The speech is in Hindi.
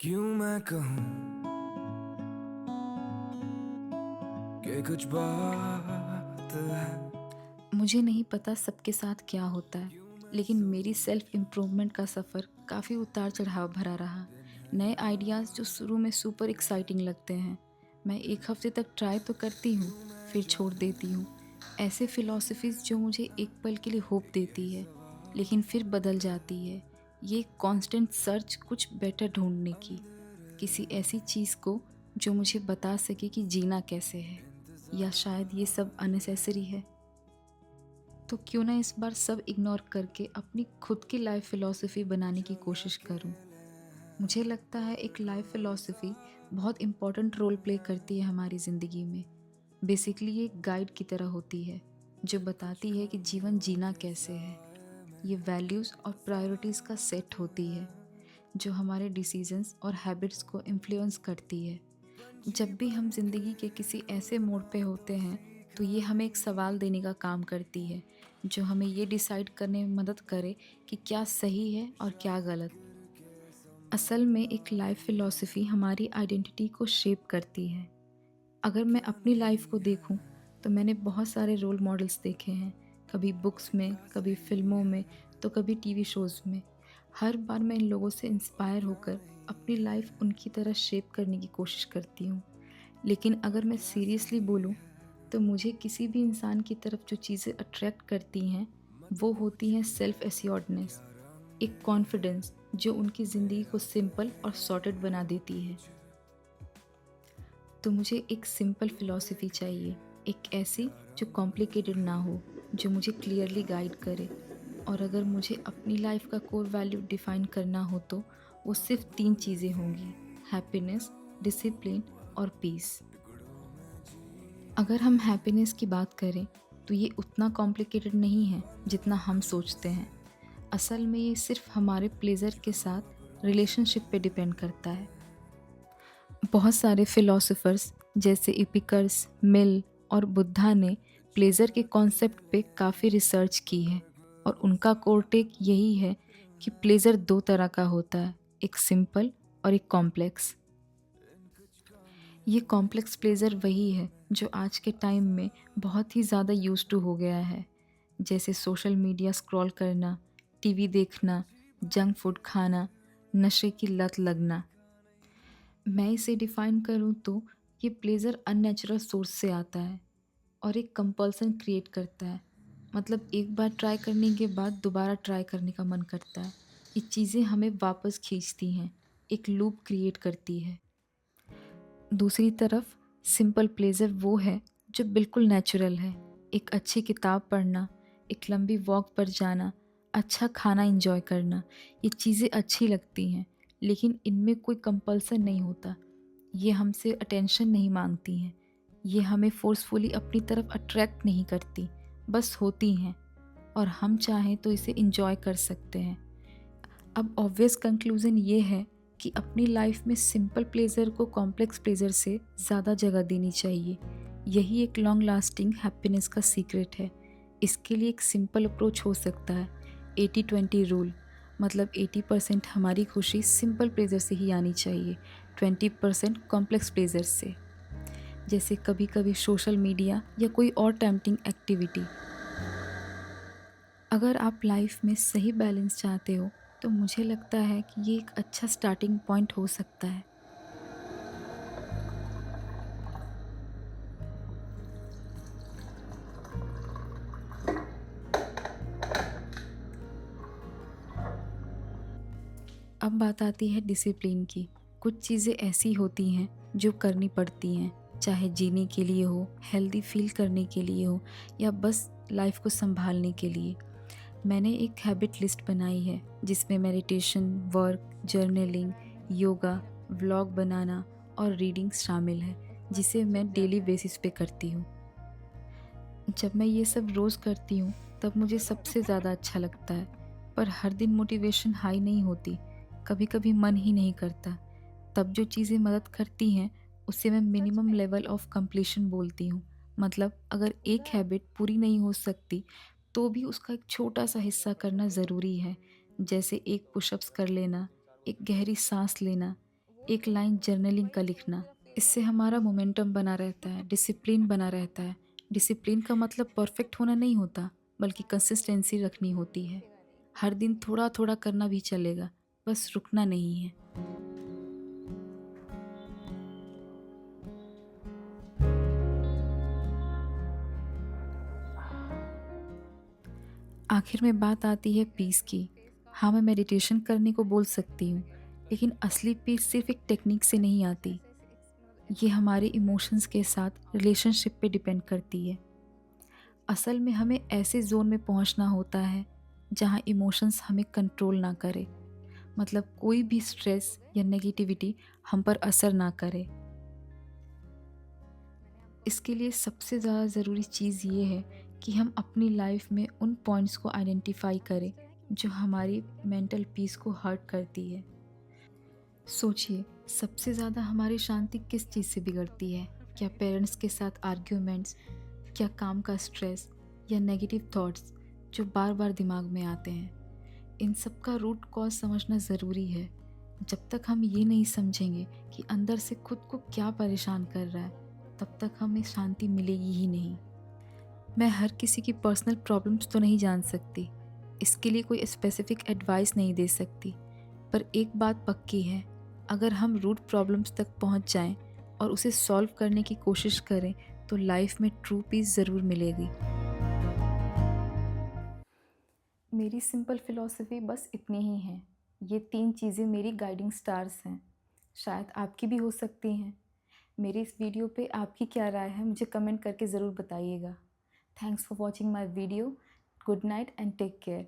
क्यों मैं कहूँ कि कुछ बात है। मुझे नहीं पता सबके साथ क्या होता है, लेकिन मेरी सेल्फ इम्प्रूवमेंट का सफ़र काफ़ी उतार चढ़ाव भरा रहा। नए आइडियाज़ जो शुरू में सुपर एक्साइटिंग लगते हैं, मैं एक हफ्ते तक ट्राई तो करती हूँ, फिर छोड़ देती हूँ। ऐसे फ़िलॉसफीज़ जो मुझे एक पल के लिए होप देती है, लेकिन फिर बदल जाती है। ये कॉन्स्टेंट सर्च कुछ बेटर ढूँढने की, किसी ऐसी चीज़ को जो मुझे बता सके कि जीना कैसे है, या शायद ये सब अननेसेसरी है। तो क्यों ना इस बार सब इग्नोर करके अपनी खुद की लाइफ फ़िलॉसफ़ी बनाने की कोशिश करूं। मुझे लगता है एक लाइफ फ़िलॉसफ़ी बहुत इम्पोर्टेंट रोल प्ले करती है हमारी ज़िंदगी में। बेसिकली ये एक गाइड की तरह होती है, जो बताती है कि जीवन जीना कैसे है। ये वैल्यूज़ और प्रायोरिटीज़ का सेट होती है, जो हमारे डिसीजंस और हैबिट्स को इन्फ्लुएंस करती है। जब भी हम ज़िंदगी के किसी ऐसे मोड़ पे होते हैं, तो ये हमें एक सवाल देने का काम करती है, जो हमें ये डिसाइड करने में मदद करे कि क्या सही है और क्या गलत। असल में एक लाइफ फ़िलॉसफ़ी हमारी आइडेंटिटी को शेप करती है। अगर मैं अपनी लाइफ को देखूं, तो मैंने बहुत सारे रोल मॉडल्स देखे हैं, कभी बुक्स में, कभी फ़िल्मों में, तो कभी टीवी शोज़ में। हर बार मैं इन लोगों से इंस्पायर होकर अपनी लाइफ उनकी तरह शेप करने की कोशिश करती हूँ। लेकिन अगर मैं सीरियसली बोलूँ, तो मुझे किसी भी इंसान की तरफ जो चीज़ें अट्रैक्ट करती हैं, वो होती हैं सेल्फ एश्योर्डनेस, एक कॉन्फिडेंस जो उनकी ज़िंदगी को सिंपल और सॉर्टेड बना देती है। तो मुझे एक सिंपल फ़िलॉसफ़ी चाहिए, एक ऐसी जो कॉम्प्लिकेटेड ना हो, जो मुझे क्लियरली गाइड करे। और अगर मुझे अपनी लाइफ़ का कोर वैल्यू डिफ़ाइन करना हो, तो वो सिर्फ़ 3 चीज़ें होंगी: हैप्पीनेस, डिसिप्लिन और पीस। अगर हम हैप्पीनेस की बात करें, तो ये उतना कॉम्प्लिकेटेड नहीं है जितना हम सोचते हैं। असल में ये सिर्फ़ हमारे प्लेज़र के साथ रिलेशनशिप पे डिपेंड करता है। बहुत सारे फिलोसोफर्स जैसे इपिकर्स, मिल और बुद्धा ने प्लेजर के कॉन्सेप्ट पे काफ़ी रिसर्च की है, और उनका कोर टेक यही है कि प्लेजर दो तरह का होता है, एक सिंपल और एक कॉम्प्लेक्स। ये कॉम्प्लेक्स प्लेजर वही है जो आज के टाइम में बहुत ही ज़्यादा यूज टू हो गया है, जैसे सोशल मीडिया स्क्रॉल करना, टीवी देखना, जंक फूड खाना, नशे की लत लगना। मैं इसे डिफ़ाइन करूँ तो ये प्लेज़र अननेचुरल सोर्स से आता है और एक कंपल्सन क्रिएट करता है। मतलब एक बार ट्राई करने के बाद दोबारा ट्राई करने का मन करता है। ये चीज़ें हमें वापस खींचती हैं, एक लूप क्रिएट करती है। दूसरी तरफ सिंपल प्लेज़र वो है जो बिल्कुल नेचुरल है। एक अच्छी किताब पढ़ना, एक लंबी वॉक पर जाना, अच्छा खाना एंजॉय करना, ये चीज़ें अच्छी लगती हैं, लेकिन इनमें कोई कंपल्सन नहीं होता। ये हमसे अटेंशन नहीं मांगती हैं, ये हमें फ़ोर्सफुली अपनी तरफ अट्रैक्ट नहीं करती, बस होती हैं, और हम चाहें तो इसे एंजॉय कर सकते हैं। अब ऑब्वियस कंक्लूज़न ये है कि अपनी लाइफ में सिंपल प्लेज़र को कॉम्प्लेक्स प्लेज़र से ज़्यादा जगह देनी चाहिए। यही एक लॉन्ग लास्टिंग हैप्पीनेस का सीक्रेट है। इसके लिए एक सिंपल अप्रोच हो सकता है, 80-20 रूल। मतलब 80% हमारी खुशी सिंपल प्लेज़र से ही आनी चाहिए, 20% कॉम्प्लेक्स प्लेज़र से, जैसे कभी कभी सोशल मीडिया या कोई और टेम्पटिंग एक्टिविटी। अगर आप लाइफ में सही बैलेंस चाहते हो, तो मुझे लगता है कि ये एक अच्छा स्टार्टिंग पॉइंट हो सकता है। अब बात आती है डिसिप्लिन की। कुछ चीज़ें ऐसी होती हैं जो करनी पड़ती हैं, चाहे जीने के लिए हो, हेल्दी फील करने के लिए हो, या बस लाइफ को संभालने के लिए। मैंने एक हैबिट लिस्ट बनाई है जिसमें meditation, work, journaling, yoga, vlog बनाना और रीडिंग शामिल है, जिसे मैं डेली बेसिस पे करती हूँ। जब मैं ये सब रोज़ करती हूँ, तब मुझे सबसे ज़्यादा अच्छा लगता है। पर हर दिन मोटिवेशन हाई नहीं होती, कभी-कभी मन ही नहीं करता। तब जो चीज़ें मदद करती हैं, उसे मैं मिनिमम लेवल ऑफ कंप्लीशन बोलती हूँ। मतलब अगर एक हैबिट पूरी नहीं हो सकती, तो भी उसका एक छोटा-सा हिस्सा करना ज़रूरी है। जैसे एक पुशअप्स कर लेना, एक गहरी साँस लेना, एक लाइन जर्नलिंग का लिखना। इससे हमारा मोमेंटम बना रहता है, डिसिप्लिन बना रहता है। डिसिप्लिन का मतलब परफेक्ट होना नहीं होता, बल्कि कंसिस्टेंसी रखनी होती है। हर दिन थोड़ा-थोड़ा करना भी चलेगा, बस रुकना नहीं है। आखिर में बात आती है पीस की। हाँ, मैं मेडिटेशन करने को बोल सकती हूँ, लेकिन असली पीस सिर्फ़ एक टेक्निक से नहीं आती। ये हमारे इमोशंस के साथ रिलेशनशिप पे डिपेंड करती है। असल में हमें ऐसे ज़ोन में पहुँचना होता है, जहाँ इमोशंस हमें कंट्रोल ना करे। मतलब कोई भी स्ट्रेस या नेगेटिविटी हम पर असर ना करे। इसके लिए सबसे ज़्यादा ज़रूरी चीज़ ये है कि हम अपनी लाइफ में उन पॉइंट्स को आइडेंटिफाई करें जो हमारी मेंटल पीस को हर्ट करती है। सोचिए, सबसे ज़्यादा हमारी शांति किस चीज़ से बिगड़ती है? क्या पेरेंट्स के साथ आर्ग्यूमेंट्स, क्या काम का स्ट्रेस या नेगेटिव थॉट्स जो बार बार दिमाग में आते हैं? इन सब का रूट कॉज समझना ज़रूरी है। जब तक हम ये नहीं समझेंगे कि अंदर से खुद को क्या परेशान कर रहा है, तब तक हमें शांति मिलेगी ही नहीं। मैं हर किसी की पर्सनल प्रॉब्लम्स तो नहीं जान सकती, इसके लिए कोई स्पेसिफिक एडवाइस नहीं दे सकती, पर एक बात पक्की है, अगर हम रूट प्रॉब्लम्स तक पहुंच जाएं और उसे सॉल्व करने की कोशिश करें तो लाइफ में ट्रू पीस ज़रूर मिलेगी। मेरी सिंपल फ़िलॉसफ़ी बस इतनी ही है। ये 3 चीज़ें मेरी गाइडिंग स्टार्स हैं। शायद आपकी भी हो सकती हैं। मेरी इस वीडियो पे आपकी क्या राय है मुझे कमेंट करके ज़रूर बताइएगा। Thanks for watching my video. Good night and take care.